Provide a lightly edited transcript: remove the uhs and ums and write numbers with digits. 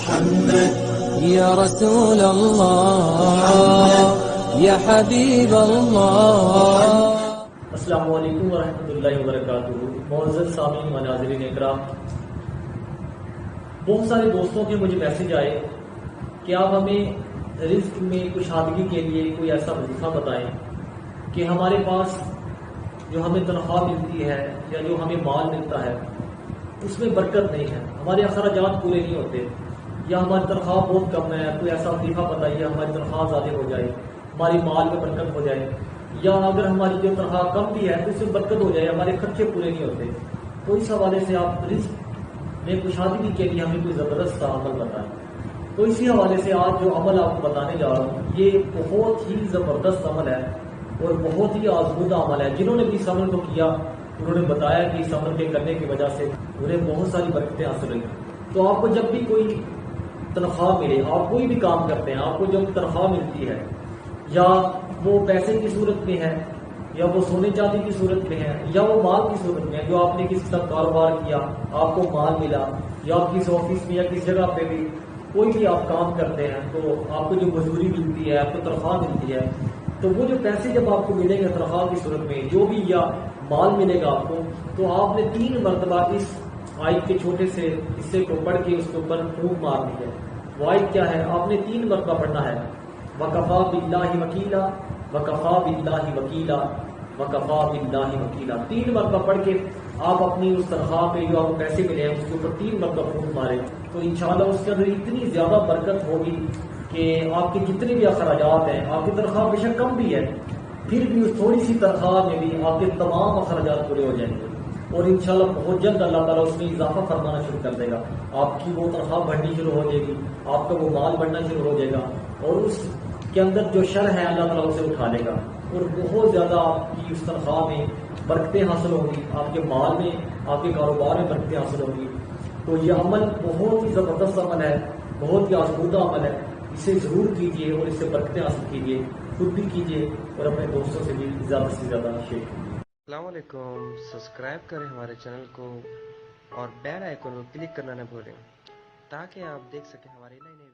محمد يا رسول الله يا حبيب الله. السلام علیکم ورحمۃ اللہ وبرکاتہ. معزز سامعین و ناظرین اکرام، بہت سارے دوستوں کے مجھے میسج آئے کہ آپ ہمیں رزق میں کشادگی کے لیے کوئی ایسا وظیفہ بتائیں کہ ہمارے پاس جو ہمیں تنخواہ ملتی ہے یا جو ہمیں مال ملتا ہے اس میں برکت نہیں ہے، ہمارے اخراجات پورے نہیں ہوتے، یا ہماری تنخواہ بہت کم ہے. کوئی ایسا وظیفہ بتائیے ہماری تنخواہ زیادہ ہو جائے، ہماری مال میں برکت ہو جائے، یا اگر ہماری جو تنخواہ کم بھی ہے تو اس میں برکت ہو جائے، ہمارے خرچے پورے نہیں ہوتے. تو اس حوالے سے آپ رزق میں کشادگی کے لیے ہمیں کوئی زبردست سا عمل بتائیں. تو اسی حوالے سے آج جو عمل آپ کو بتانے جا رہا ہوں یہ بہت ہی زبردست عمل ہے اور بہت ہی آزمودہ عمل ہے. جنہوں نے بھی اس عمل کو کیا انہوں نے بتایا کہ اس عمل کے کرنے کی وجہ سے انہیں بہت ساری برکتیں حاصل ہوئی. تو آپ کو جب بھی کوئی تنخواہ ملے، آپ کوئی بھی کام کرتے ہیں، آپ کو جب تنخواہ ملتی ہے یا وہ پیسے کی صورت میں ہے یا وہ سونے چاندی کی صورت میں ہے یا وہ مال کی صورت میں ہے، جو آپ نے کسی طرح کاروبار کیا آپ کو مال ملا، یا آپ کس آفس میں یا کس جگہ پہ بھی کوئی بھی آپ کام کرتے ہیں تو آپ کو جو مزدوری ملتی ہے، آپ کو تنخواہ ملتی ہے، تو وہ جو پیسے جب آپ کو ملیں گے تنخواہ کی صورت میں جو بھی یا مال ملے گا آپ کو، تو آپ نے 3 مرتبہ اس آیت کے چھوٹے سے حصے کو پڑھ کے اس کے اوپر پھونک مارنی ہے. وہ آیت کیا ہے؟ آپ نے 3 مرتبہ پڑھنا ہے. وَكَفَى بِاللَّهِ وَكِيلًا وَكَفَى بِاللَّهِ وَكِيلًا وَكَفَى بِاللَّهِ وَكِيلًا. 3 مرتبہ پڑھ کے آپ اپنی اس تنخواہ پہ جو آپ کو پیسے ملے ہیں اس کے اوپر 3 مرتبہ پھونک مارے تو انشاءاللہ اس کے اندر اتنی زیادہ برکت ہوگی کہ آپ کے جتنے بھی اخراجات ہیں، آپ کی تنخواہ بے شک کم بھی ہے پھر بھی اس تھوڑی سی تنخواہ میں بھی آپ کے تمام اخراجات پورے ہو جائیں گے، اور انشاءاللہ بہت جلد اللہ تعالیٰ اس میں اضافہ فرمانا شروع کر دے گا. آپ کی وہ تنخواہ بڑھنی شروع ہو جائے گی، آپ کا وہ مال بڑھنا شروع ہو جائے گا، اور اس کے اندر جو شر ہے اللہ تعالیٰ اسے اٹھا لے گا، اور بہت زیادہ آپ کی اس تنخواہ میں برکتیں حاصل ہوں گی، آپ کے مال میں، آپ کے کاروبار میں برکتیں حاصل ہوں گی. تو یہ عمل بہت ہی زبردست عمل ہے، بہت ہی آزمودہ عمل ہے. اسے ضرور کیجیے اور اس سے برکتیں حاصل کیجیے، خود بھی کیجیے اور اپنے دوستوں سے بھی زیادہ سے زیادہ شیئر کیجیے. السلام علیکم. سبسکرائب کریں ہمارے چینل کو اور بیل آئیکن کو کلک کرنا نہ بھولیں تاکہ آپ دیکھ سکیں ہماری نئی نئی